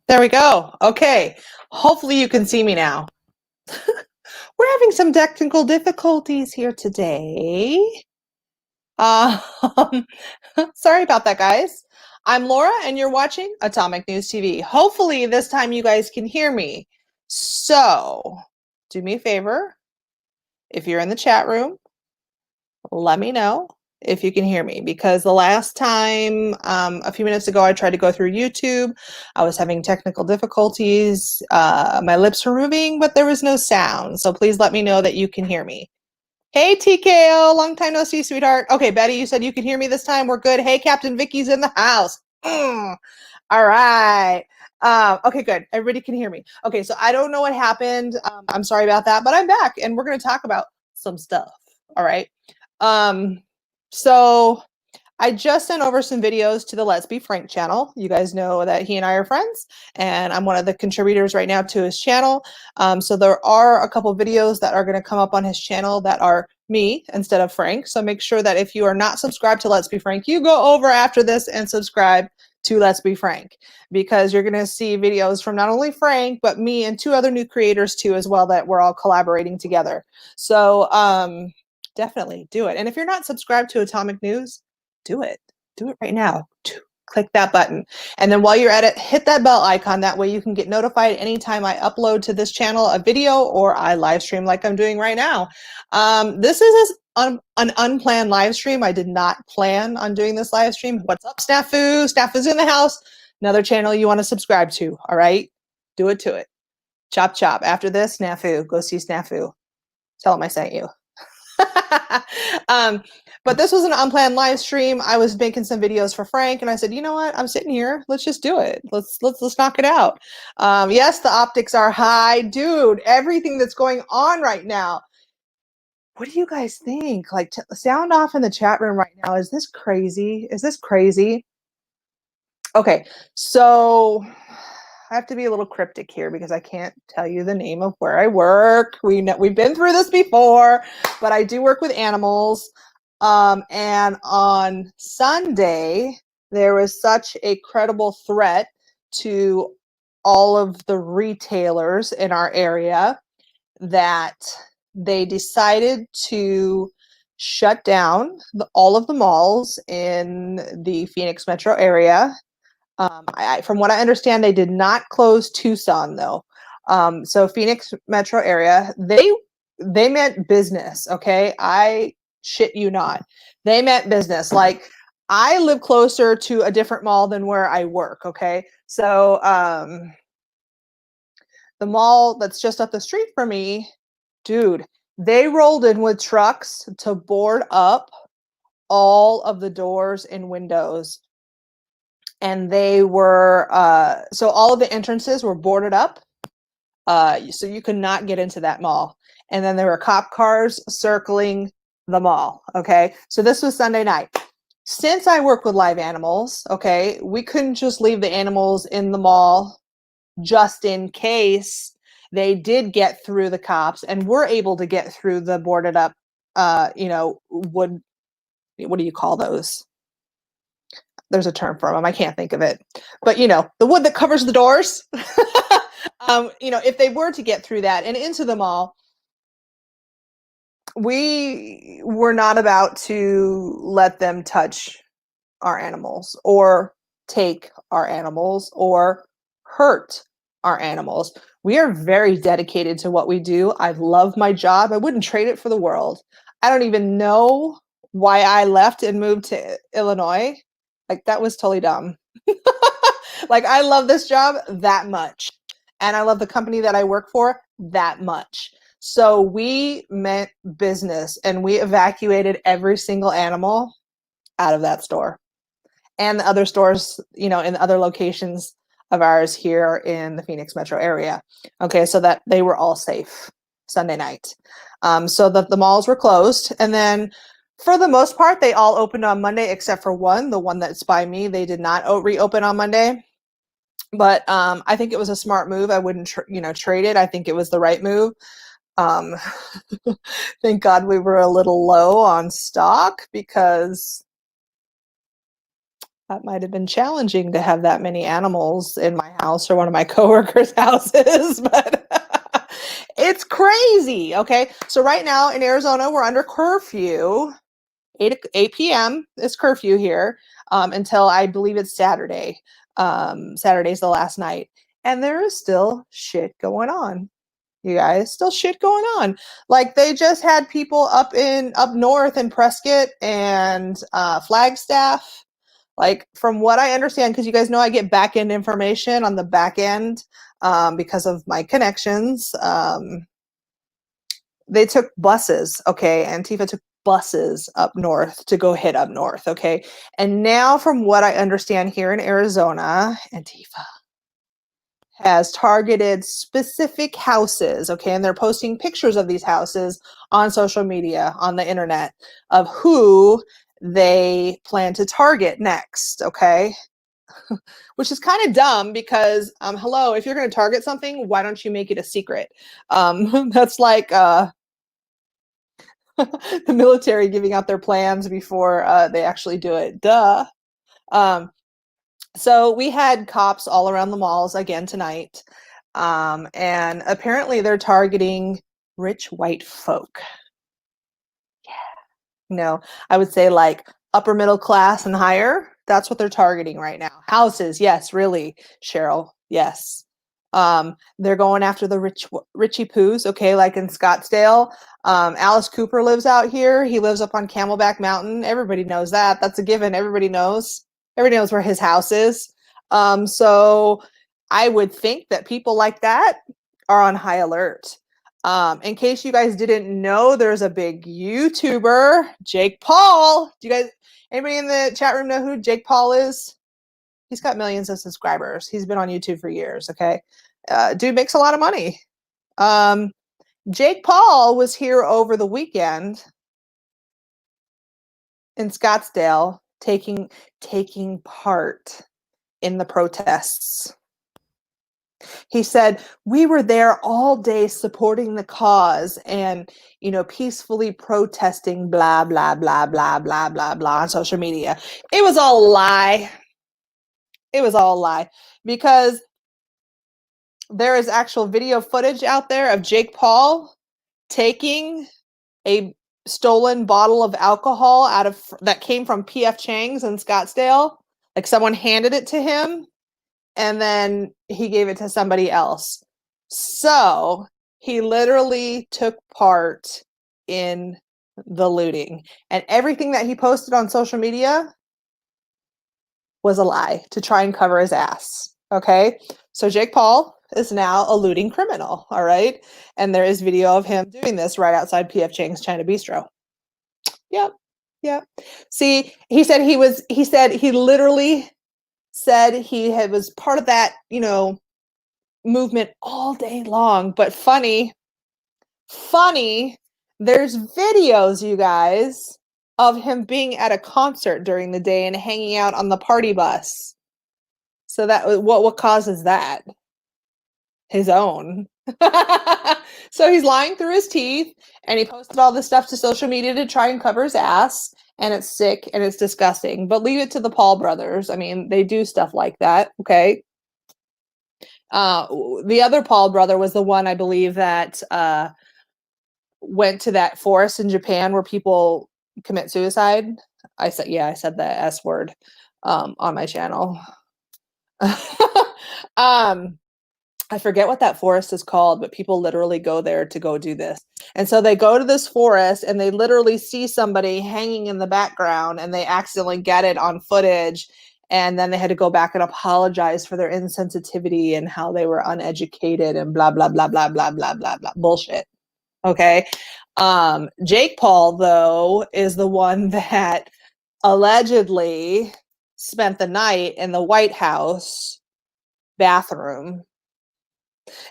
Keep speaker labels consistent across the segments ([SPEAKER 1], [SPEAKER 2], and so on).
[SPEAKER 1] There we go. Okay. Hopefully you can see me now. We're having some technical difficulties here today. Um, sorry about that, guys. I'm Laura, and you're watching Atomic News TV. Hopefully this time you guys can hear me. So, do me a favor. If you're in the chat room, let me know if you can hear me, because the last time, a few minutes ago, I tried to go through YouTube. I was having technical difficulties. My lips were moving, but there was no sound. So please let me know that you can hear me. Hey, TKO, long time no see, sweetheart. Okay, Betty, you said you can hear me this time. We're good. Hey, Captain Vicky's in the house. All right. Okay, good. Everybody can hear me. Okay, so I don't know what happened. I'm sorry about that, but I'm back, and we're going to talk about some stuff. All right. So I just sent over some videos to the Let's Be Frank channel. You guys know that he and I are friends, and I'm one of the contributors right now to his channel. So there are a couple videos that are going to come up on his channel that are me instead of Frank. So make sure that if you are not subscribed to Let's Be Frank, you go over after this and subscribe to Let's Be Frank, because you're going to see videos from not only Frank, but me and two other new creators too as well, that we're all collaborating together. So definitely do it. And if you're not subscribed to Atomic News, do it. Do it right now. Click that button. And then while you're at it, hit that bell icon. That way you can get notified anytime I upload to this channel a video or I live stream like I'm doing right now. This is an unplanned live stream. I did not plan on doing this live stream. What's up, Snafu? Snafu's in the house. Another channel you want to subscribe to. All right? Do it to it. Chop, chop. After this, Snafu. Go see Snafu. Tell him I sent you. But this was an unplanned live stream. I was making some videos for Frank, and I said, you know what? I'm sitting here. Let's just do it. Let's knock it out. Yes, the optics are high, dude. Everything that's going on right now. What do you guys think? Like, sound off in the chat room right now. Is this crazy? Is this crazy? Okay, so I have to be a little cryptic here because I can't tell you the name of where I work. We've been through this before, but I do work with animals. And on Sunday, there was such a credible threat to all of the retailers in our area that they decided to shut down all of the malls in the Phoenix metro area. From what I understand, they did not close Tucson though. So Phoenix metro area, they meant business. Okay, I shit you not. They meant business. Like, I live closer to a different mall than where I work. Okay, so the mall that's just up the street from me, dude, they rolled in with trucks to board up all of the doors and windows, and they were so all of the entrances were boarded up, so you could not get into that mall. And then there were cop cars circling the mall. Okay, so this was Sunday night. Since I work with live animals, okay, we couldn't just leave the animals in the mall just in case they did get through the cops and were able to get through the boarded up wood, what do you call those? There's a term for them. I can't think of it, but the wood that covers the doors. If they were to get through that and into the mall, we were not about to let them touch our animals or take our animals or hurt our animals. We are very dedicated to what we do. I love my job. I wouldn't trade it for the world. I don't even know why I left and moved to Illinois. Like, that was totally dumb. Like, I love this job that much, and I love the company that I work for that much. So we meant business, and we evacuated every single animal out of that store and the other stores, in the other locations of ours here in the Phoenix metro area. Okay, so that they were all safe Sunday night. So that the malls were closed, and then for the most part, they all opened on Monday except for one, the one that's by me. They did not reopen on Monday. But I think it was a smart move. I wouldn't, trade it. I think it was the right move. Um, thank God we were a little low on stock, because that might have been challenging to have that many animals in my house or one of my coworkers' houses, but it's crazy. Okay. So right now in Arizona, we're under curfew. 8 p.m. is curfew here until I believe it's Saturday. Saturday's the last night. And there is still shit going on. You guys, still shit going on. Like they just had people up north in Prescott and Flagstaff. Like from what I understand, because you guys know I get back end information on the back end because of my connections. They took buses, okay? Antifa took buses up north to go hit up north, okay? And now, from what I understand here in Arizona, Antifa has targeted specific houses, okay? And they're posting pictures of these houses on social media, on the internet, of who they plan to target next, okay? Which is kind of dumb because, hello, if you're going to target something, why don't you make it a secret? That's like the military giving out their plans before they actually do it. Duh. So we had cops all around the malls again tonight. And apparently they're targeting rich white folk. No, I would say like upper middle class and higher. That's what they're targeting right now. Houses, yes, really, Cheryl, yes. They're going after the Richie Poos, okay, like in Scottsdale. Alice Cooper lives out here. He lives up on Camelback Mountain. Everybody knows that. That's a given. Everybody knows. Everybody knows where his house is. So I would think that people like that are on high alert. In case you guys didn't know, there's a big YouTuber, Jake Paul. Do you guys, anybody in the chat room know who Jake Paul is? He's got millions of subscribers. He's been on YouTube for years, okay? Dude makes a lot of money. Jake Paul was here over the weekend in Scottsdale taking part in the protests. He said, we were there all day supporting the cause and, you know, peacefully protesting, blah, blah, blah, blah, blah, blah, blah on social media. It was all a lie. It was all a lie because there is actual video footage out there of Jake Paul taking a stolen bottle of alcohol out of that came from PF Chang's in Scottsdale. Like someone handed it to him and then he gave it to somebody else. So he literally took part in the looting. And everything that he posted on social media was a lie to try and cover his ass. Okay? So Jake Paul is now a looting criminal. All right? And there is video of him doing this right outside PF Chang's China Bistro. Yep. Yep. See, he said he literally said he was part of that, you know, movement all day long. But funny, there's videos, you guys, of him being at a concert during the day and hanging out on the party bus. So that what causes that? His own. So he's lying through his teeth and he posted all this stuff to social media to try and cover his ass. And it's sick and it's disgusting. But leave it to the Paul brothers. I mean, they do stuff like that. Okay. The other Paul brother was the one, I believe, that went to that forest in Japan where people commit suicide. I said the S word on my channel. I forget what that forest is called, but people literally go there to go do this. And so they go to this forest and they literally see somebody hanging in the background and they accidentally get it on footage. And then they had to go back and apologize for their insensitivity and how they were uneducated and blah, blah, blah, blah, blah, blah, blah, blah. Bullshit. Okay. Jake Paul, though, is the one that allegedly spent the night in the White House bathroom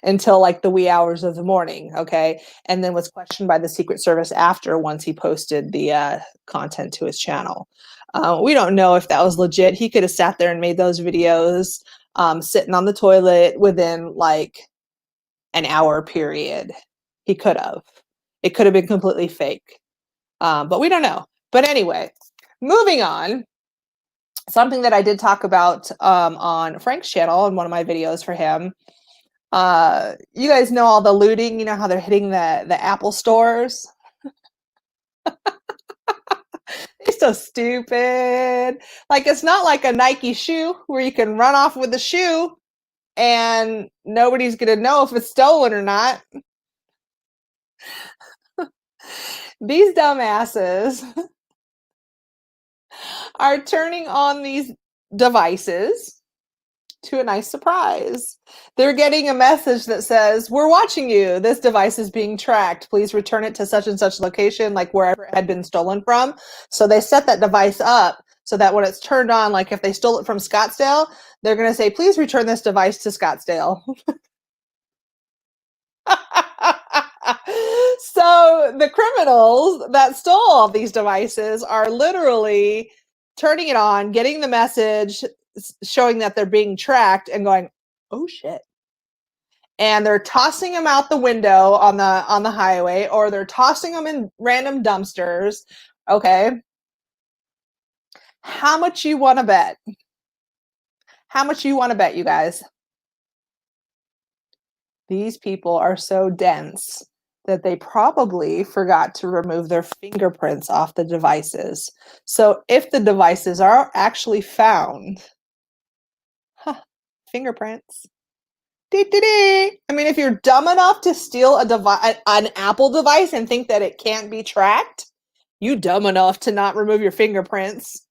[SPEAKER 1] until like the wee hours of the morning, okay? And then was questioned by the Secret Service after once he posted the content to his channel. We don't know if that was legit. He could have sat there and made those videos sitting on the toilet within like an hour period. He could have. It could have been completely fake. But we don't know. But anyway, moving on. something that I did talk about on Frank's channel on one of my videos for him. You guys know all the looting, you know how they're hitting the Apple stores? They're so stupid. Like, it's not like a Nike shoe where you can run off with the shoe and nobody's gonna know if it's stolen or not. These dumbasses are turning on these devices to a nice surprise. They're getting a message that says, "We're watching you. This device is being tracked. Please return it to such and such location," like wherever it had been stolen from. So they set that device up so that when it's turned on, like if they stole it from Scottsdale, they're going to say, "Please return this device to Scottsdale." So the criminals that stole all these devices are literally turning it on, getting the message showing that they're being tracked and going, "Oh shit." And they're tossing them out the window on the highway, or they're tossing them in random dumpsters. Okay. How much you want to bet? How much you want to bet, you guys? These people are so dense that they probably forgot to remove their fingerprints off the devices. So if the devices are actually found, fingerprints. I mean, if you're dumb enough to steal an Apple device and think that it can't be tracked, you dumb enough to not remove your fingerprints.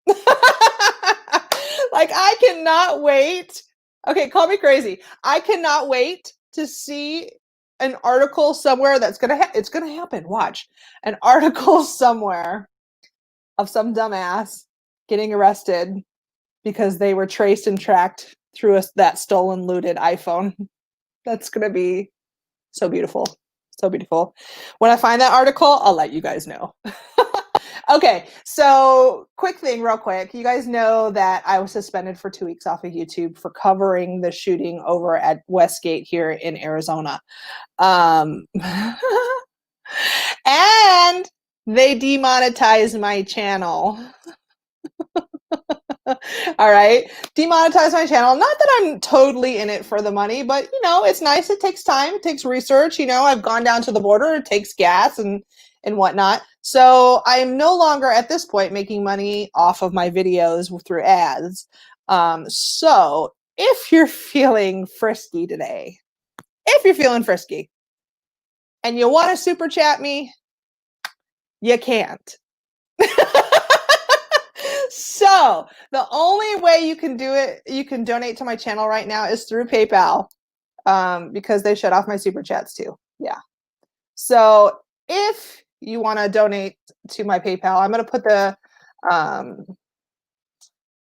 [SPEAKER 1] Like, I cannot wait. Okay, call me crazy. I cannot wait to see an article somewhere that's it's gonna happen. Watch. An article somewhere of some dumbass getting arrested because they were traced and tracked through that stolen, looted iPhone. That's gonna be so beautiful. So beautiful. When I find that article, I'll let you guys know. Okay, so quick thing, real quick. You guys know that I was suspended for 2 weeks off of YouTube for covering the shooting over at Westgate here in Arizona. And they demonetized my channel. All right, demonetize my channel. Not that I'm totally in it for the money, but you know, it's nice. It takes time. It takes research. You know, I've gone down to the border. It takes gas and whatnot. So I am no longer at this point making money off of my videos through ads. So if you're feeling frisky today, if you're feeling frisky and you want to super chat me, you can't. So the only way you can do it, you can donate to my channel right now, is through PayPal, because they shut off my super chats too. Yeah. So if you want to donate to my PayPal, I'm going to put the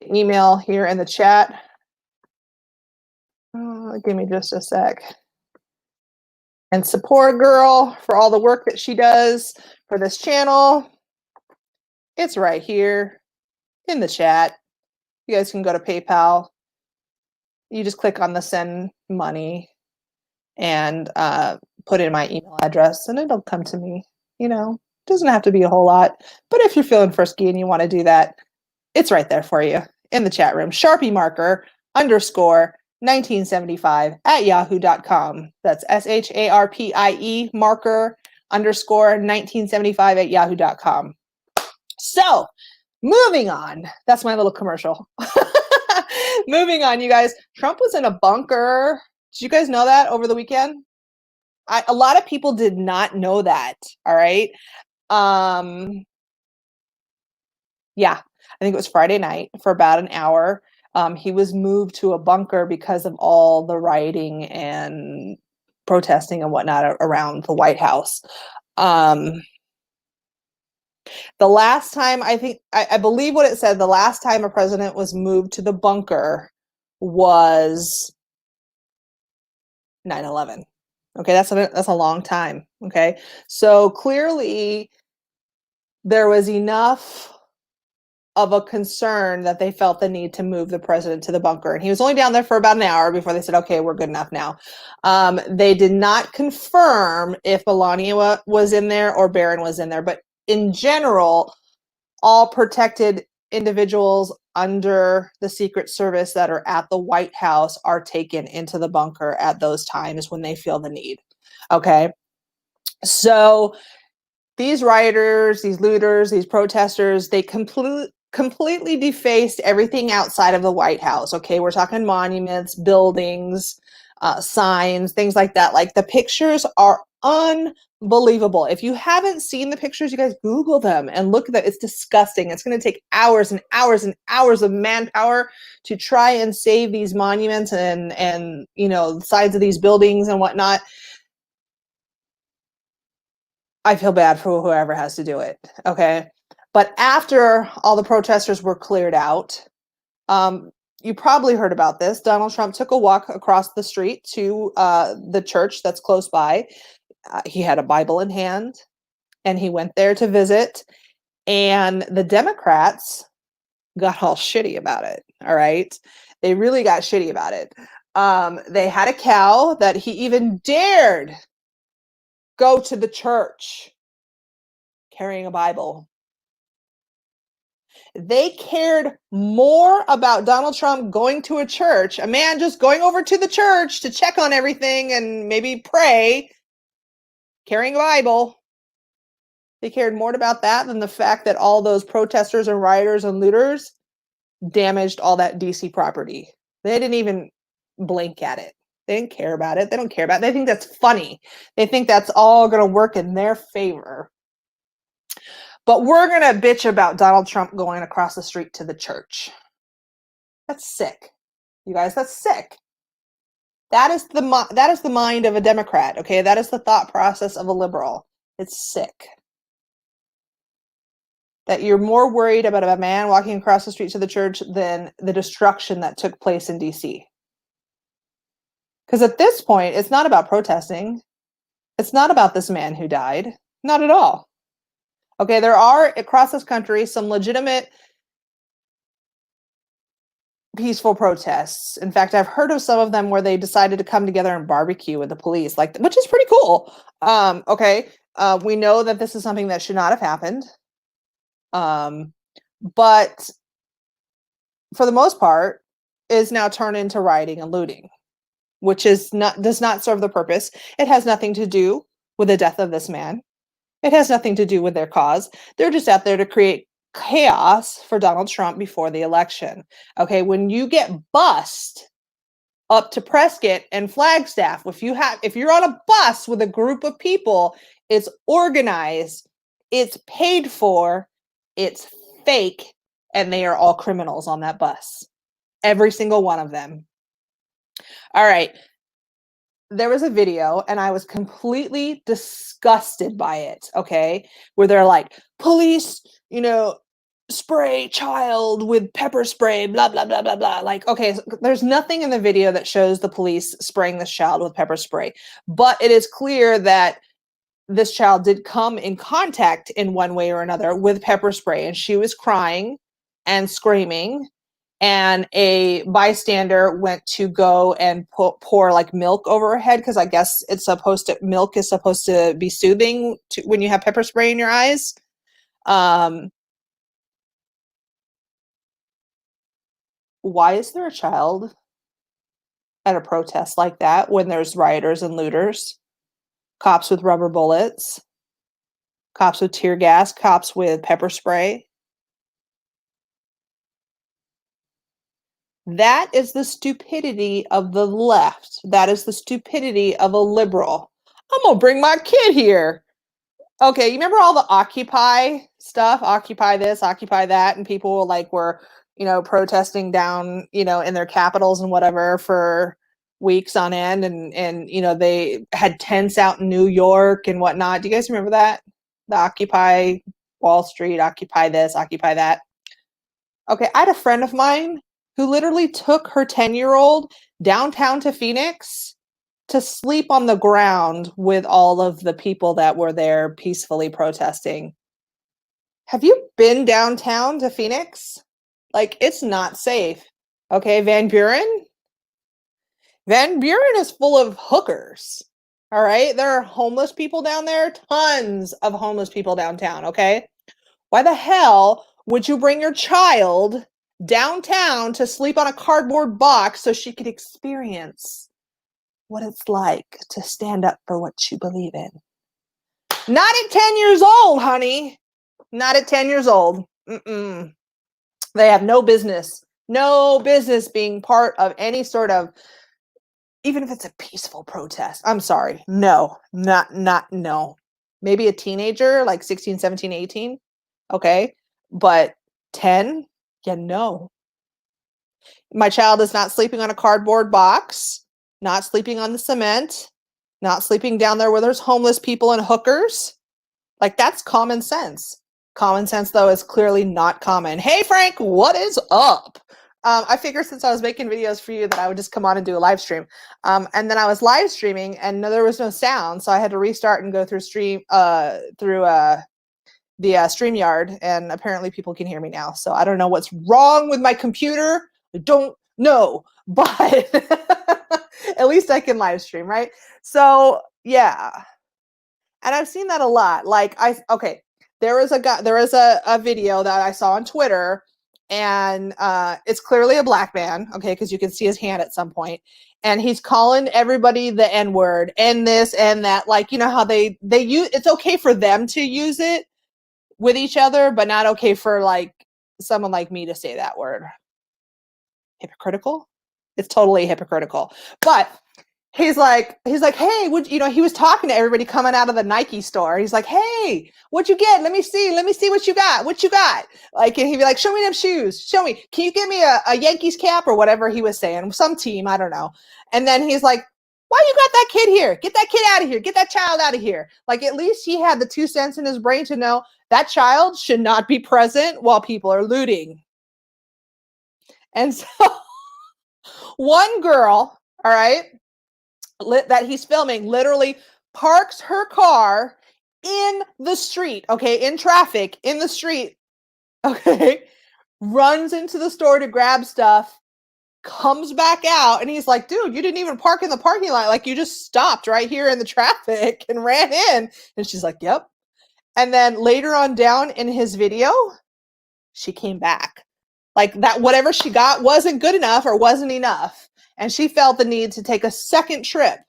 [SPEAKER 1] email here in the chat. Give me just a sec. And support girl for all the work that she does for this channel. It's right here in the chat. You guys can go to PayPal. You just click on the send money and put in my email address and it'll come to me. You know, doesn't have to be a whole lot, but if you're feeling frisky and you want to do that, it's right there for you in the chat room. Sharpie marker _ 1975 at yahoo.com. That's SHARPIE marker _ 1975 at yahoo.com. So moving on. That's my little commercial. Moving on, you guys. Trump was in a bunker. Did you guys know that over the weekend? A lot of people did not know that. All right. Yeah, I think it was Friday night for about an hour. He was moved to a bunker because of all the rioting and protesting and whatnot around the White House. The last time, I believe what it said, the last time a president was moved to the bunker was 9/11. Okay, that's a long time. Okay, so clearly there was enough of a concern that they felt the need to move the president to the bunker. And he was only down there for about an hour before they said, okay, we're good enough now. They did not confirm if Melania was in there or Barron was in there, but in general, all protected individuals under the Secret Service that are at the White House are taken into the bunker at those times when they feel the need. Okay. So these rioters, these looters, these protesters, they completely defaced everything outside of the White House. Okay, we're talking monuments, buildings, signs, things like that. Like the pictures are unbelievable. If you haven't seen the pictures, you guys Google them and look at them. It's disgusting. It's going to take hours and hours and hours of manpower to try and save these monuments and you know, the sides of these buildings and whatnot. I feel bad for whoever has to do it. Okay. But after all the protesters were cleared out, you probably heard about this. Donald Trump took a walk across the street to the church that's close by. He had a Bible in hand and he went there to visit. And the Democrats got all shitty about it. All right. They really got shitty about it. They had a cow that he even dared go to the church carrying a Bible. They cared more about Donald Trump going to a church, a man just going over to the church to check on everything and maybe pray, carrying a Bible. They cared more about that than the fact that all those protesters and rioters and looters damaged all that DC property. They didn't even blink at it. They didn't care about it. They don't care about it. They think that's funny. They think that's all going to work in their favor. But we're going to bitch about Donald Trump going across the street to the church. That's sick. You guys, that's sick. That is the mind of a Democrat, okay? That is the thought process of a liberal. It's sick. That you're more worried about a man walking across the street to the church than the destruction that took place in DC. Because at this point, it's not about protesting. It's not about this man who died. Not at all. Okay, there are across this country some legitimate peaceful protests. In fact, I've heard of some of them where they decided to come together and barbecue with the police, like, which is pretty cool. Okay, we know that this is something that should not have happened. But for the most part, is now turned into rioting and looting, which does not serve the purpose. It has nothing to do with the death of this man. It has nothing to do with their cause. They're just out there to create chaos for Donald Trump before the election. Okay, when you get bussed up to Prescott and Flagstaff, if you're on a bus with a group of people, it's organized, it's paid for, it's fake, and they are all criminals on that bus. Every single one of them. All right. There was a video and I was completely disgusted by it, okay? Where they're like, police, you know, spray child with pepper spray, blah, blah, blah, blah, blah. Like, okay, so there's nothing in the video that shows the police spraying this child with pepper spray. But it is clear that this child did come in contact in one way or another with pepper spray. And she was crying and screaming. And a bystander went to go and pour like milk over her head because I guess milk is supposed to be soothing when you have pepper spray in your eyes. Why is there a child at a protest like that when there's rioters and looters, cops with rubber bullets, cops with tear gas, cops with pepper spray? That is the stupidity of the left. That is the stupidity of a liberal. I'm going to bring my kid here. Okay, you remember all the Occupy stuff? Occupy this, Occupy that, and people were, protesting down, in their capitals and whatever for weeks on end, and they had tents out in New York and whatnot. Do you guys remember that? The Occupy Wall Street, Occupy this, Occupy that. Okay, I had a friend of mine who literally took her 10-year-old downtown to Phoenix to sleep on the ground with all of the people that were there peacefully protesting. Have you been downtown to Phoenix? It's not safe. Okay, Van Buren? Van Buren is full of hookers. All right, there are homeless people down there, tons of homeless people downtown, okay? Why the hell Would you bring your child downtown to sleep on a cardboard box so she could experience what it's like to stand up for what you believe in? Not at 10 years old, honey. Not at 10 years old. Mm-mm. They have no business being part of any sort of, even if it's a peaceful protest. I'm sorry. No, no. Maybe a teenager, like 16, 17, 18. Okay. But 10? Yeah, no. My child is not sleeping on a cardboard box, not sleeping on the cement, not sleeping down there where there's homeless people and hookers. Like, that's common sense. Common sense, though, is clearly not common. Hey, Frank, what is up? I figured since I was making videos for you that I would just come on and do a live stream. And then I was live streaming and there was no sound. So I had to restart and go through the StreamYard, and apparently people can hear me now. So I don't know what's wrong with my computer. I don't know, but at least I can live stream, right? So yeah. And I've seen that a lot. Like there is a video that I saw on Twitter, and it's clearly a black man, okay, because you can see his hand at some point, and he's calling everybody the N-word and this and that. Like, you know how they use, it's okay for them to use it with each other, but not okay for like someone like me to say that word. Hypocritical? It's totally hypocritical. But he's like, hey, he was talking to everybody coming out of the Nike store. He's like, hey, what'd you get? Let me see what you got. Like, and he'd be like, show me them shoes. Show me. Can you give me a Yankees cap or whatever he was saying? Some team, I don't know. And then he's like, why you got that kid here? Get that kid out of here. Get that child out of here. Like, at least he had the 2 cents in his brain to know that child should not be present while people are looting. And so one girl, all right, that he's filming literally parks her car in the street, okay, in traffic, in the street, okay, runs into the store to grab stuff, comes back out, and he's like, dude, you didn't even park in the parking lot. Like, you just stopped right here in the traffic and ran in. And she's like, yep. And then later on down in his video, she came back. Like, that whatever she got wasn't good enough or wasn't enough. And she felt the need to take a second trip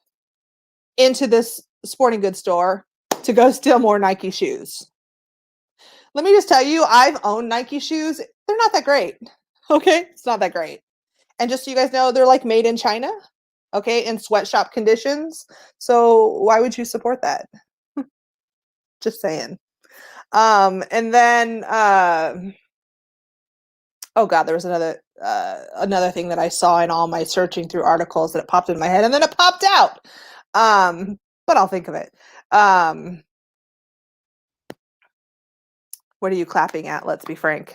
[SPEAKER 1] into this sporting goods store to go steal more Nike shoes. Let me just tell you, I've owned Nike shoes. They're not that great. Okay? It's not that great. And just so you guys know, they're like made in China, okay, in sweatshop conditions. So why would you support that? Just saying. And then oh god, there was another thing that I saw in all my searching through articles that it popped in my head and then it popped out. But I'll think of it. What are you clapping at? Let's be frank.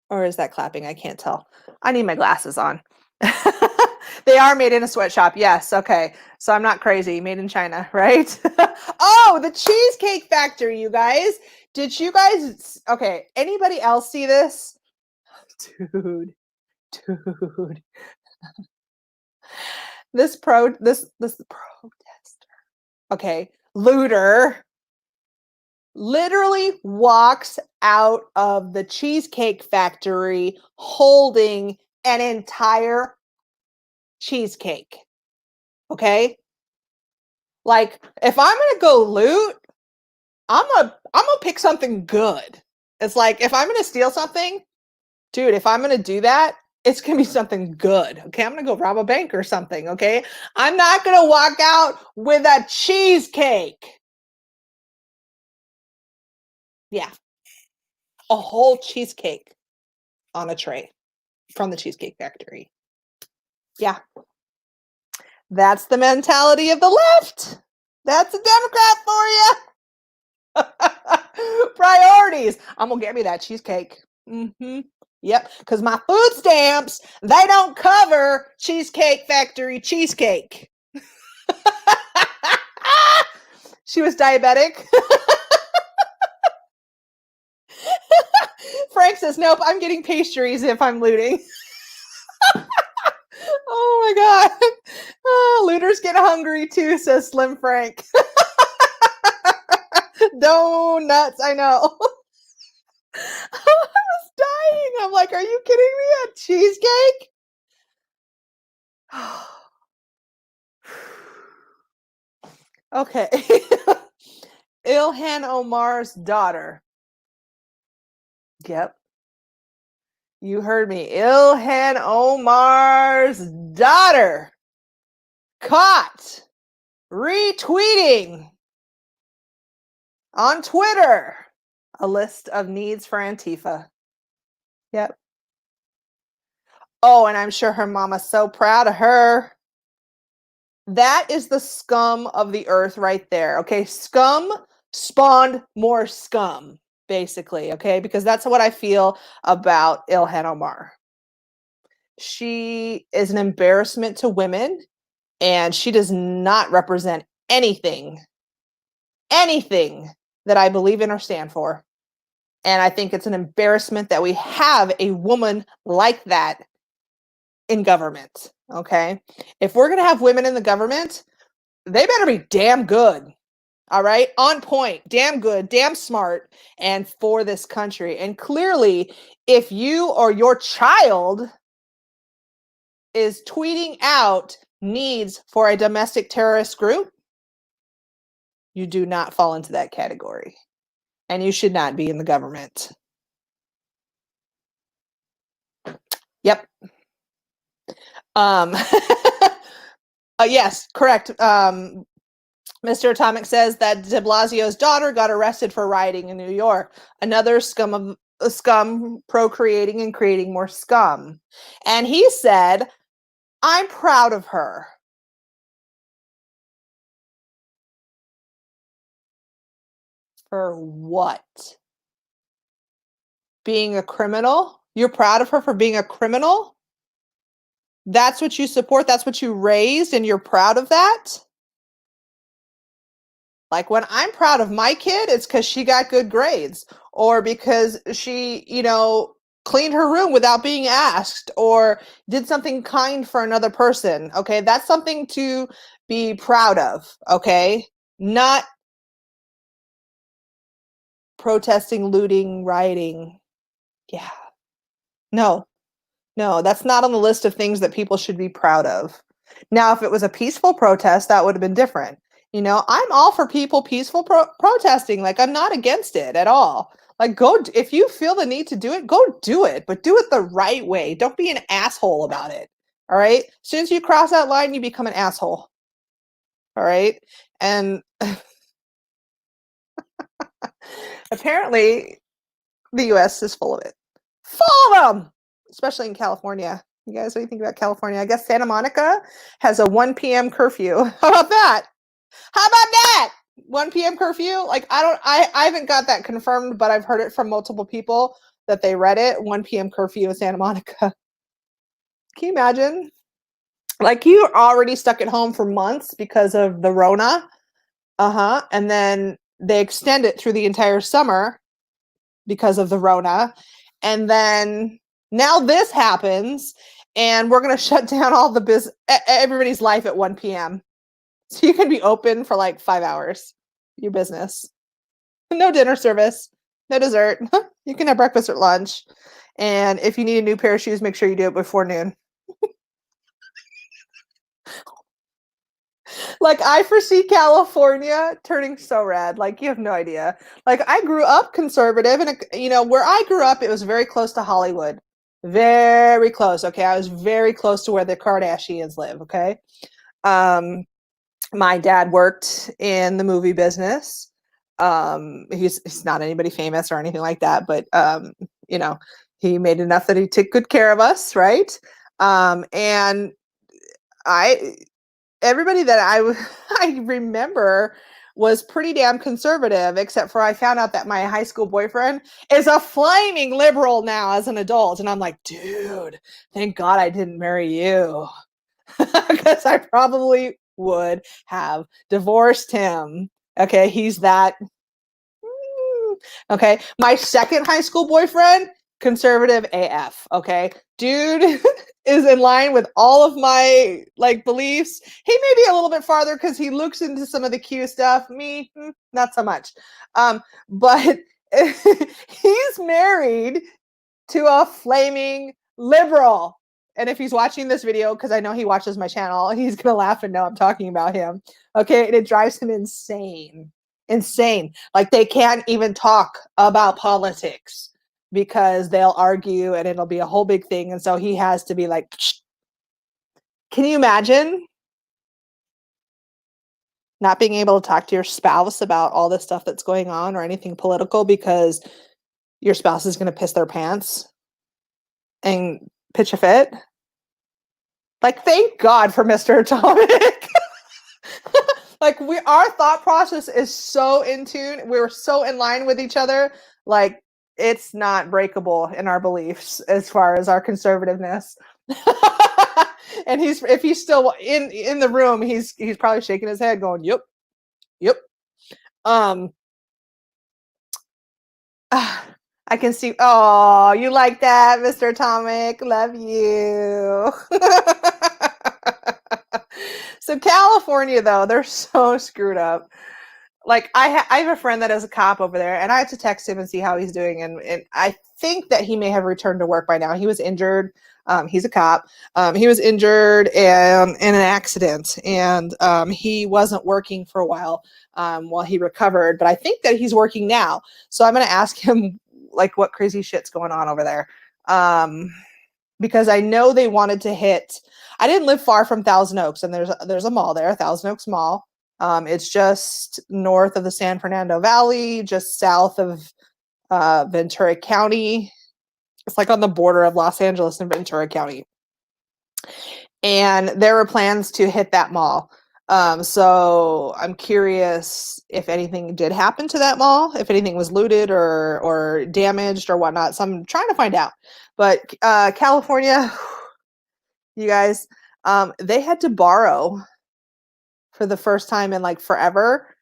[SPEAKER 1] Or is that clapping? I can't tell. I need my glasses on. They are made in a sweatshop. Yes. Okay. So I'm not crazy. Made in China, right? Oh, the Cheesecake Factory, you guys. Did you guys, okay, anybody else see this? Dude. This protester, okay, looter, literally walks out of the Cheesecake Factory holding an entire cheesecake. Okay? Like, if I'm gonna go loot, I'm gonna pick something good. It's like, if I'm gonna steal something, dude, if I'm gonna do that, it's gonna be something good. Okay, I'm gonna go rob a bank or something. Okay, I'm not gonna walk out with a cheesecake. Yeah, a whole cheesecake on a tray from the Cheesecake Factory. Yeah, that's the mentality of the left. That's a Democrat for you. Priorities. I'm gonna get me that cheesecake. Mm-hmm. Yep, because my food stamps, they don't cover Cheesecake Factory cheesecake. She was diabetic. Frank says, nope, I'm getting pastries if I'm looting. Oh my god. Oh, looters get hungry too, says Slim Frank. Donuts, I know. I was dying. I'm like, are you kidding me? A cheesecake? Okay. Ilhan Omar's daughter. Yep. You heard me. Ilhan Omar's daughter caught retweeting on Twitter a list of needs for Antifa. Yep. Oh, and I'm sure her mama's so proud of her. That is the scum of the earth right there. Okay. Scum spawned more scum, basically. Okay. Because that's what I feel about Ilhan Omar. She is an embarrassment to women, and she does not represent anything that I believe in or stand for. And I think it's an embarrassment that we have a woman like that in government. Okay. If we're going to have women in the government, they better be damn good. All right. On point, damn good, damn smart, and for this country. And clearly, if you or your child is tweeting out needs for a domestic terrorist group, you do not fall into that category. And you should not be in the government. Yep. Yes, correct. Mr. Atomic says that de Blasio's daughter got arrested for rioting in New York. Another scum procreating and creating more scum. And he said, I'm proud of her. For what? Being a criminal? You're proud of her for being a criminal? That's what you support? That's what you raised, and you're proud of that? Like, when I'm proud of my kid, it's because she got good grades, or because she, cleaned her room without being asked, or did something kind for another person. Okay. That's something to be proud of. Okay. Not protesting, looting, rioting. Yeah. No, that's not on the list of things that people should be proud of. Now, if it was a peaceful protest, that would have been different. I'm all for people peaceful protesting. Like, I'm not against it at all. Like, if you feel the need to do it, go do it, but do it the right way. Don't be an asshole about it. All right. As soon as you cross that line, you become an asshole. All right. And apparently, the US is full of it. Full of them, especially in California. You guys, what do you think about California? I guess Santa Monica has a 1 p.m. curfew. How about that? How about that? 1 p.m. curfew? Like, I haven't got that confirmed, but I've heard it from multiple people that they read it. 1 p.m. curfew in Santa Monica. Can you imagine? Like, you're already stuck at home for months because of the Rona. And then they extend it through the entire summer because of the Rona. And then now this happens, and we're going to shut down all the everybody's life at 1 p.m. So you can be open for like 5 hours, your business. No dinner service, no dessert. You can have breakfast or lunch. And if you need a new pair of shoes, make sure you do it before noon. Like, I foresee California turning so red. Like, you have no idea. Like, I grew up conservative, and where I grew up, it was very close to Hollywood. Very close. Okay. I was very close to where the Kardashians live. Okay. My dad worked in the movie business. He's not anybody famous or anything like that, but he made enough that he took good care of us, right? And everybody that I remember was pretty damn conservative, except for I found out that my high school boyfriend is a flaming liberal now as an adult. And I'm like, dude, thank God I didn't marry you, because I probably would have divorced him. Okay, he's that. Okay, my second high school boyfriend, conservative AF. Okay, dude is in line with all of my beliefs. He may be a little bit farther because he looks into some of the Q stuff. Me, not so much. But he's married to a flaming liberal. And if he's watching this video, because I know he watches my channel, he's gonna laugh and know I'm talking about him. Okay, and it drives him insane. Insane. Like they can't even talk about politics because they'll argue and it'll be a whole big thing. And so he has to be like, psh. Can you imagine not being able to talk to your spouse about all this stuff that's going on or anything political because your spouse is going to piss their pants and pitch a fit? Like, thank God for Mr. Atomic. Like, our thought process is so in tune. We're so in line with each other. Like, it's not breakable in our beliefs as far as our conservativeness. And if he's still in the room, he's probably shaking his head going, yep. I can see. Oh, you like that, Mr. Atomic? Love you. So California, though, they're so screwed up. Like I have a friend that is a cop over there, and I have to text him and see how he's doing. And I think that he may have returned to work by now. He was injured. He's a cop. He was injured in an accident, and he wasn't working for a while he recovered. But I think that he's working now. So I'm going to ask him like what crazy shit's going on over there, because I know they wanted to hit. I didn't live far from Thousand Oaks, and there's a mall there, Thousand Oaks Mall. It's just north of the San Fernando Valley, just south of Ventura County. It's like on the border of Los Angeles and Ventura County. And there were plans to hit that mall. So I'm curious if anything did happen to that mall, if anything was looted or damaged or whatnot. So I'm trying to find out. But California, you guys, they had to borrow for the first time in like forever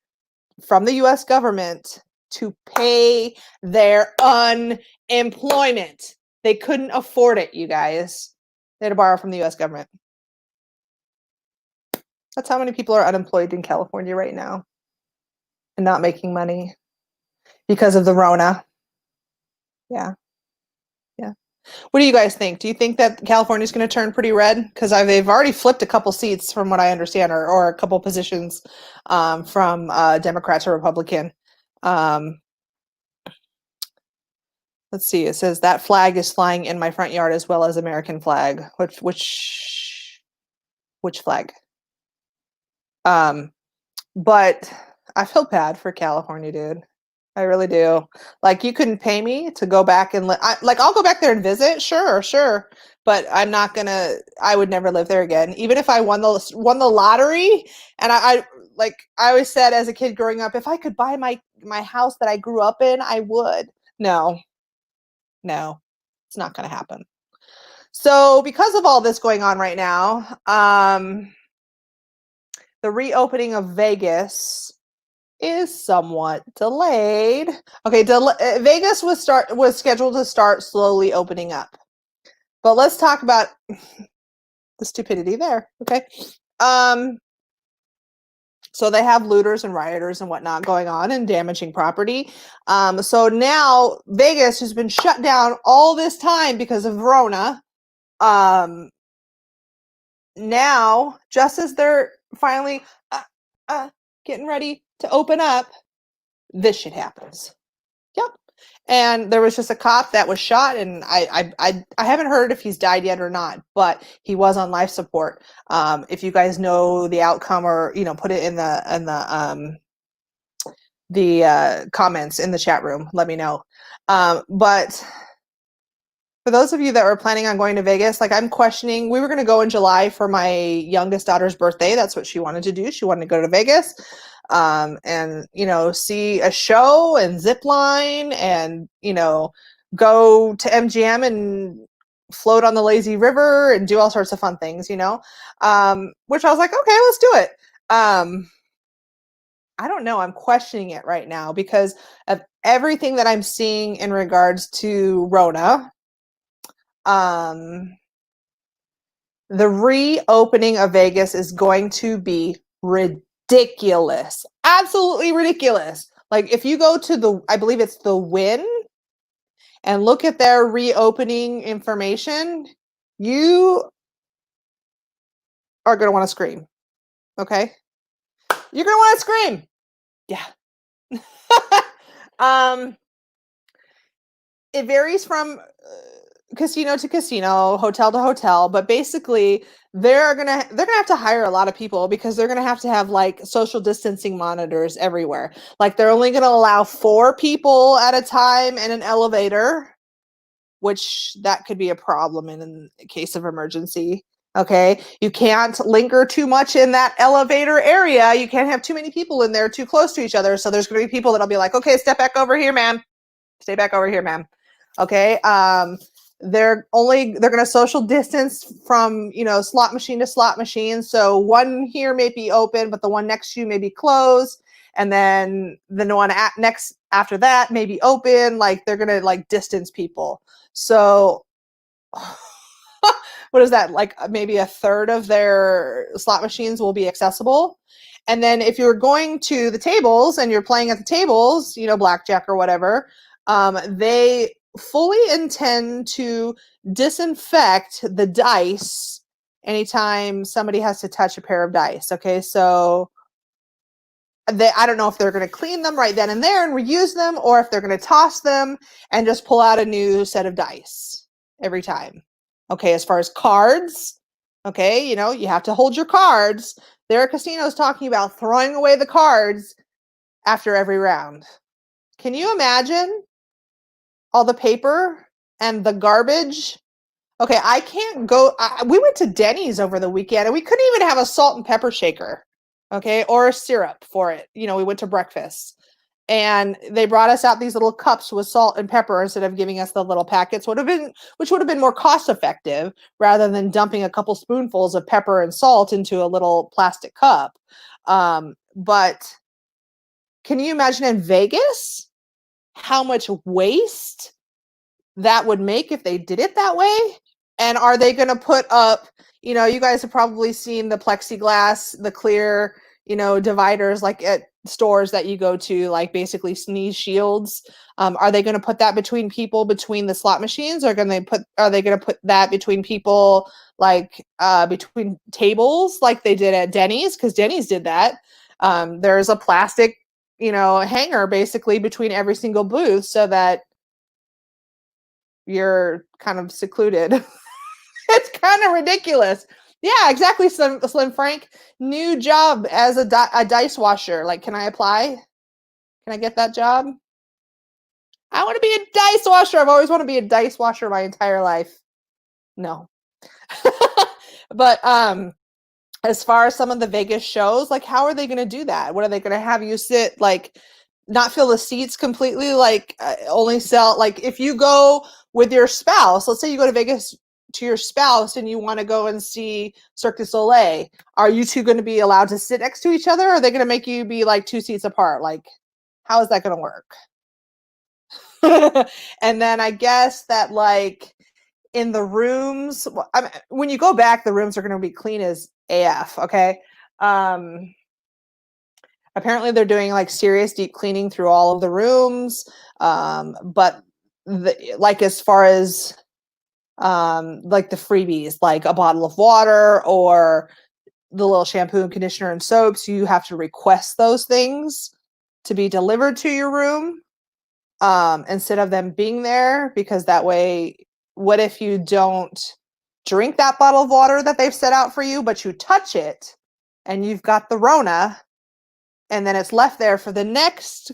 [SPEAKER 1] from the US government to pay their unemployment. They couldn't afford it, you guys. They had to borrow from the US government. That's how many people are unemployed in California right now and not making money because of the Rona. Yeah. What do you guys think? Do you think that California is going to turn pretty red? Because they've already flipped a couple seats from what I understand, or a couple positions from Democrat to Republican. Let's see. It says that flag is flying in my front yard as well as American flag. Which flag? But I feel bad for California, dude. I really do. Like, you couldn't pay me to go back and I'll go back there and visit, sure, but I'm not gonna. I would never live there again, even if I won the lottery. And I always said as a kid growing up, if I could buy my house that I grew up in, I would. No, it's not gonna happen. So because of all this going on right now, the reopening of Vegas is somewhat delayed. Okay, Vegas was scheduled to start slowly opening up. But let's talk about the stupidity there. Okay. So they have looters and rioters and whatnot going on and damaging property. So now Vegas has been shut down all this time because of Rona. Now, just as they're finally getting ready to open up, this shit happens. Yep. And there was just a cop that was shot, and I haven't heard if he's died yet or not, but he was on life support. If you guys know the outcome, or put it in the comments in the chat room, let me know. But for those of you that were planning on going to Vegas, like I'm questioning, we were going to go in July for my youngest daughter's birthday. That's what she wanted to do. She wanted to go to Vegas. And see a show and zip line and go to MGM and float on the lazy river and do all sorts of fun things, which I was like, okay, let's do it. I don't know, I'm questioning it right now because of everything that I'm seeing in regards to Rona. The reopening of Vegas is going to be ridiculous. Absolutely ridiculous. Like if you go to the, I believe it's the Win, and look at their reopening information, you are going to want to scream. Okay? You're going to want to scream. Yeah. It varies from casino to casino, hotel to hotel, but basically they're gonna have to hire a lot of people because they're gonna have to have like social distancing monitors everywhere. Like they're only gonna allow 4 people at a time in an elevator, which that could be a problem in case of emergency. Okay, you can't linger too much in that elevator area. You can't have too many people in there too close to each other. So there's going to be people that'll be like, okay, step back over here, ma'am. Stay back over here, ma'am. Okay. They're going to social distance from, slot machine to slot machine. So one here may be open, but the one next to you may be closed. And then the one next after that may be open. Like they're going to like distance people. So what is that? Like maybe a third of their slot machines will be accessible. And then if you're going to the tables and you're playing at the tables, blackjack or whatever, they fully intend to disinfect the dice anytime somebody has to touch a pair of dice. Okay, so I don't know if they're going to clean them right then and there and reuse them, or if they're going to toss them and just pull out a new set of dice every time. Okay, as far as cards, okay, you have to hold your cards. There are casinos talking about throwing away the cards after every round. Can you imagine all the paper and the garbage? Okay, I can't go. We went to Denny's over the weekend and we couldn't even have a salt and pepper shaker, okay, or a syrup for it. We went to breakfast and they brought us out these little cups with salt and pepper instead of giving us the little packets, which would have been more cost effective rather than dumping a couple spoonfuls of pepper and salt into a little plastic cup. But can you imagine in Vegas how much waste that would make if they did it that way? And are they going to put up, you guys have probably seen the plexiglass, the clear, dividers like at stores that you go to, like basically sneeze shields. Are they going to put that between people between the slot machines, or are they going to put that between people like between tables like they did at Denny's? Because Denny's did that. There's a plastic, hanger basically between every single booth so that you're kind of secluded. It's kind of ridiculous. Yeah, exactly, Slim Frank. New job as a dice washer. Like, can I apply? Can I get that job? I want to be a dice washer. I've always wanted to be a dice washer my entire life. No. But as far as some of the Vegas shows, like how are they going to do that? What are they going to have you sit like not fill the seats completely, like only sell, like if you go with your spouse, let's say you go to Vegas to your spouse and you want to go and see Cirque du Soleil, are you two going to be allowed to sit next to each other, or are they going to make you be like 2 seats apart? Like how is that going to work? And then I guess that like in the rooms, when you go back, the rooms are going to be clean as AF. Okay. Apparently they're doing like serious deep cleaning through all of the rooms. But like as far as like the freebies, like a bottle of water or the little shampoo and conditioner and soaps, you have to request those things to be delivered to your room instead of them being there, because that way, what if you don't drink that bottle of water that they've set out for you, but you touch it and you've got the Rona, and then it's left there for the next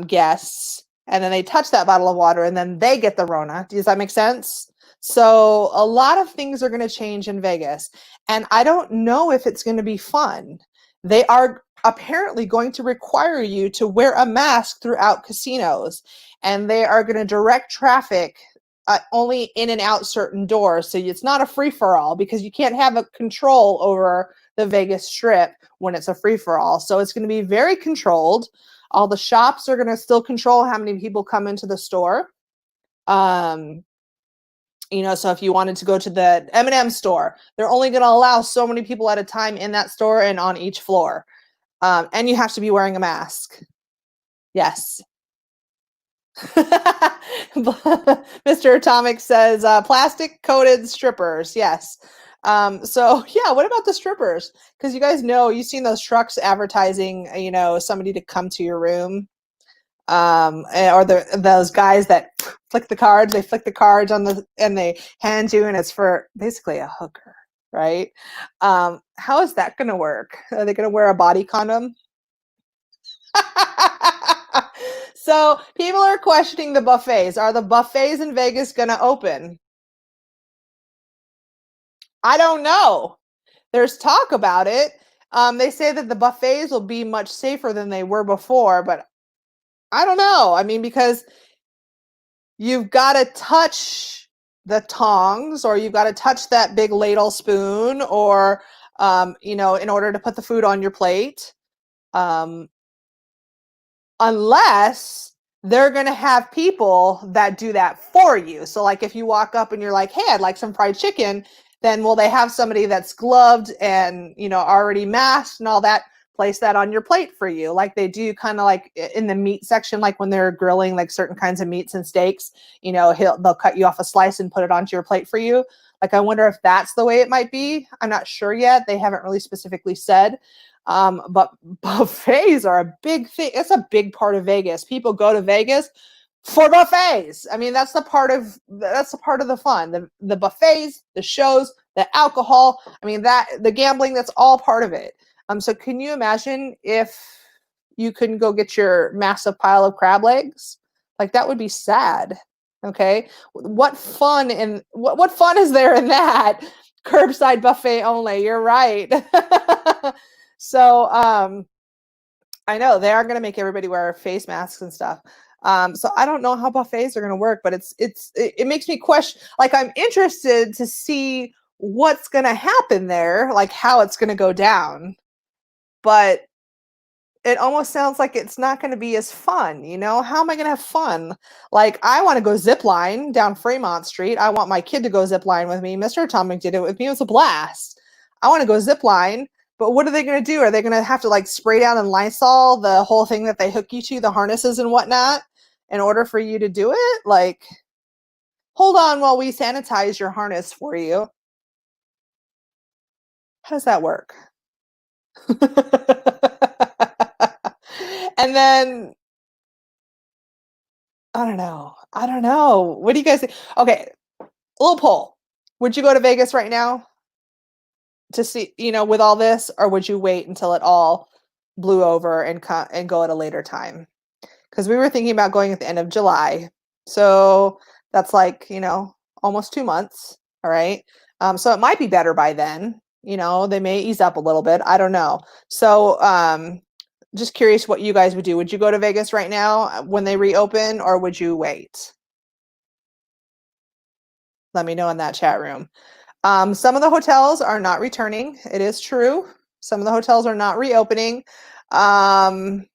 [SPEAKER 1] guests, and then they touch that bottle of water and then they get the Rona. Does that make sense? So a lot of things are going to change in Vegas, and I don't know if it's going to be fun. They are apparently going to require you to wear a mask throughout casinos, and they are going to direct traffic only in and out certain doors. So it's not a free-for-all, because you can't have a control over the Vegas Strip when it's a free-for-all. So it's going to be very controlled. All the shops are going to still control how many people come into the store. So if you wanted to go to the M&M store, they're only going to allow so many people at a time in that store and on each floor. And you have to be wearing a mask. Yes. Mr. Atomic says plastic coated strippers. Yes. So yeah, what about the strippers? Because you guys know you've seen those trucks advertising, somebody to come to your room. Or those guys that flick the cards, they flick the cards on the and they hand you, and it's for basically a hooker, right? How is that going to work? Are they going to wear a body condom? So people are questioning the buffets. Are the buffets in Vegas going to open? I don't know. There's talk about it. They say that the buffets will be much safer than they were before, but I don't know. I mean, because you've got to touch the tongs, or you've got to touch that big ladle spoon, or in order to put the food on your plate. Um, unless they're going to have people that do that for you. So like if you walk up and you're like, "Hey, I'd like some fried chicken," then will they have somebody that's gloved and, already masked and all that, place that on your plate for you, like they do kind of like in the meat section, like when they're grilling like certain kinds of meats and steaks, they'll cut you off a slice and put it onto your plate for you. Like I wonder if that's the way it might be. I'm not sure yet. They haven't really specifically said. But buffets are a big thing. It's a big part of Vegas. People go to Vegas for buffets. I mean, that's the part of the fun. The buffets, the shows, the alcohol. I mean, that the gambling, that's all part of it. So can you imagine if you couldn't go get your massive pile of crab legs? Like that would be sad. Okay. What fun and what fun is there in that? Curbside buffet only. You're right. So I know they are going to make everybody wear face masks and stuff. So I don't know how buffets are going to work, but it makes me question. Like I'm interested to see what's going to happen there, like how it's going to go down. But it almost sounds like it's not going to be as fun. How am I going to have fun? Like I want to go zip line down Fremont Street. I want my kid to go zip line with me. Mr. Atomic did it with me. It was a blast. I want to go zip line. But what are they going to do? Are they going to have to like spray down and Lysol the whole thing that they hook you to, the harnesses and whatnot, in order for you to do it? Like, hold on while we sanitize your harness for you. How does that work? And then I don't know. I don't know. What do you guys think? Okay, little poll. Would you go to Vegas right now to see, with all this, or would you wait until it all blew over and go at a later time? Because we were thinking about going at the end of July. So that's like, almost 2 months. All right. So it might be better by then. They may ease up a little bit. I don't know. So just curious what you guys would do. Would you go to Vegas right now when they reopen, or would you wait? Let me know in that chat room. Some of the hotels are not returning. It is true. Some of the hotels are not reopening. I've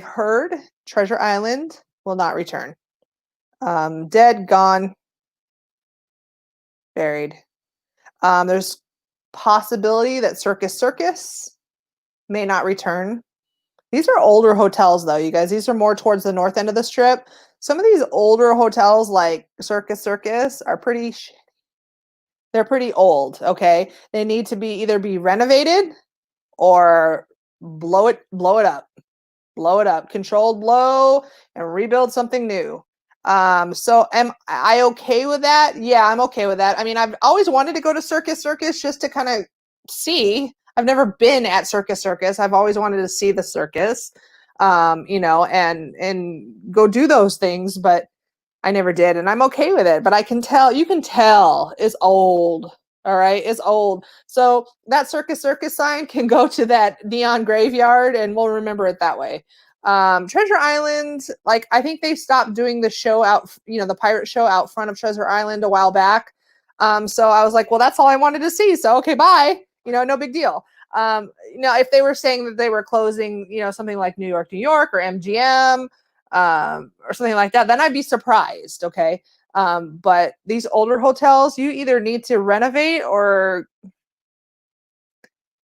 [SPEAKER 1] heard Treasure Island will not return. Dead, gone, buried. There's possibility that Circus may not return. These are older hotels, though, you guys. These are more towards the north end of the strip. Some of these older hotels, like Circus, are they're pretty old. Okay, they need to either be renovated or blow it up, controlled blow, and rebuild something new. So am I okay with that? Yeah, I'm okay with that. I mean, I've always wanted to go to Circus just to kind of see. I've never been at Circus. I've always wanted to see the circus, and go do those things, but I never did, and I'm okay with it. But you can tell it's old. All right, it's old. So that Circus sign can go to that neon graveyard, and we'll remember it that way. Treasure Island, like I think they stopped doing the show out, the pirate show out front of Treasure Island a while back. So I was like, well, that's all I wanted to see. So okay, bye. No big deal. If they were saying that they were closing, something like New York, or MGM, or something like that, then I'd be surprised. Okay. But these older hotels, you either need to renovate or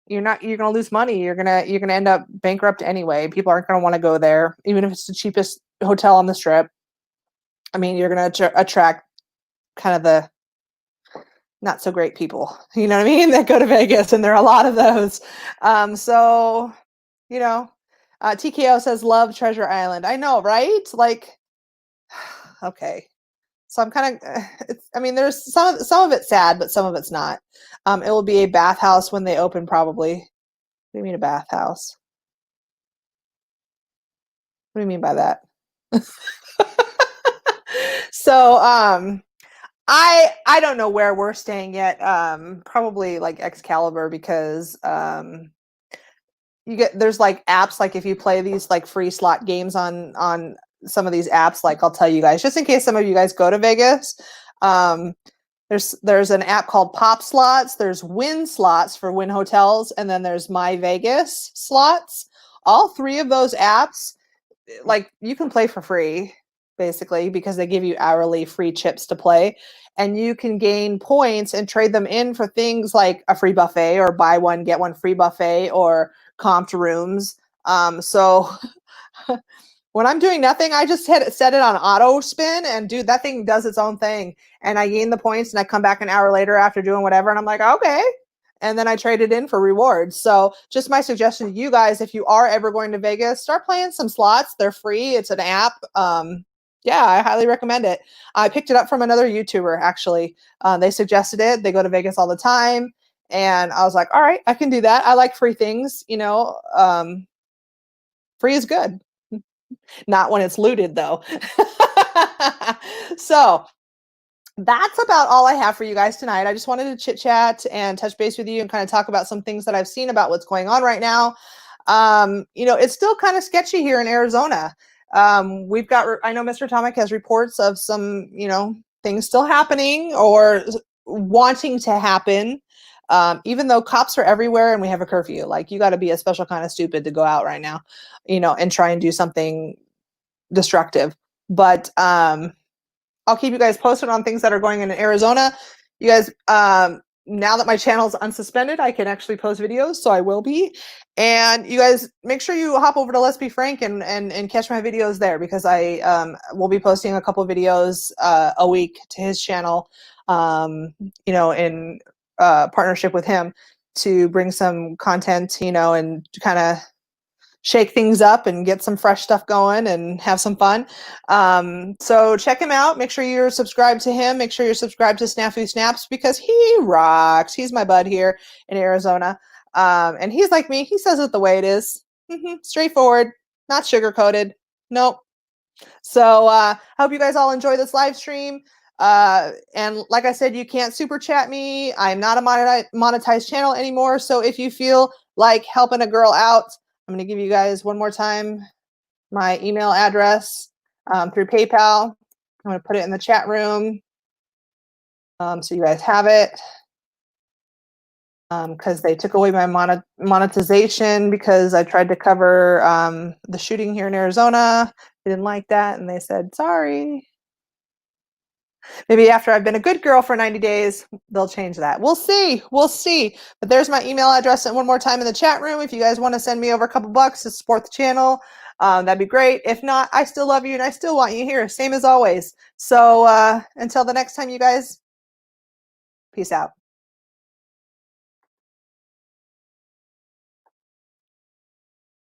[SPEAKER 1] you're going to lose money. You're going to end up bankrupt anyway. People aren't going to want to go there, even if it's the cheapest hotel on the strip. I mean, you're going to attract kind of the not so great people, you know what I mean, that go to Vegas, and there are a lot of those. So, you know, TKO says, love Treasure Island. I know, right? Like, okay. So I'm kind of, I mean, there's some of it's sad, but some of it's not. It will be a bathhouse when they open, probably. What do you mean a bathhouse? What do you mean by that? So, I don't know where we're staying yet. Probably like Excalibur, because there's like apps, like if you play these like free slot games on some of these apps, like I'll tell you guys, just in case some of you guys go to Vegas. There's an app called Pop Slots, there's Win Slots for Win Hotels, and then there's My Vegas Slots. All three of those apps, like, you can play for free, basically, because they give you hourly free chips to play, and you can gain points and trade them in for things like a free buffet, or buy one get one free buffet, or comped rooms. So when I'm doing nothing, I just set it on auto spin, and dude, that thing does its own thing. And I gain the points, and I come back an hour later after doing whatever, and I'm like, okay. And then I trade it in for rewards. So just my suggestion to you guys, if you are ever going to Vegas, start playing some slots. They're free. It's an app. Yeah, I highly recommend it. I picked it up from another YouTuber, actually. They suggested it. They go to Vegas all the time. And I was like, all right, I can do that. I like free things, you know. Free is good. Not when it's looted, though. So that's about all I have for you guys tonight. I just wanted to chit chat and touch base with you and kind of talk about some things that I've seen about what's going on right now. You know, it's still kind of sketchy here in Arizona. We've got, I know Mr. Atomic has reports of some, you know, things still happening or wanting to happen. Even though cops are everywhere and we have a curfew, like, you got to be a special kind of stupid to go out right now, you know, and try and do something destructive. But I'll keep you guys posted on things that are going in Arizona. You guys, now that my channel is unsuspended, I can actually post videos, so I will be. And you guys, make sure you hop over to Let's Be Frank and catch my videos there, because I will be posting a couple of videos a week to his channel, you know, in partnership with him, to bring some content, you know, and kind of shake things up and get some fresh stuff going and have some fun. So check him out. Make sure you're subscribed to him. Make sure you're subscribed to Snafu Snaps, because he rocks. He's my bud here in Arizona. And he's like me. He says it the way it is. Straightforward, not sugar-coated. Nope. So I hope you guys all enjoy this live stream. And like I said, you can't super chat me. I'm not a monetized channel anymore. So if you feel like helping a girl out, I'm going to give you guys one more time my email address through PayPal. I'm going to put it in the chat room so you guys have it, because they took away my monetization because I tried to cover the shooting here in Arizona. They didn't like that, and they said, sorry. Maybe after I've been a good girl for 90 days, they'll change that. We'll see. We'll see. But there's my email address, and one more time in the chat room. If you guys want to send me over a couple bucks to support the channel, that'd be great. If not, I still love you and I still want you here, same as always. So until the next time, you guys, peace out.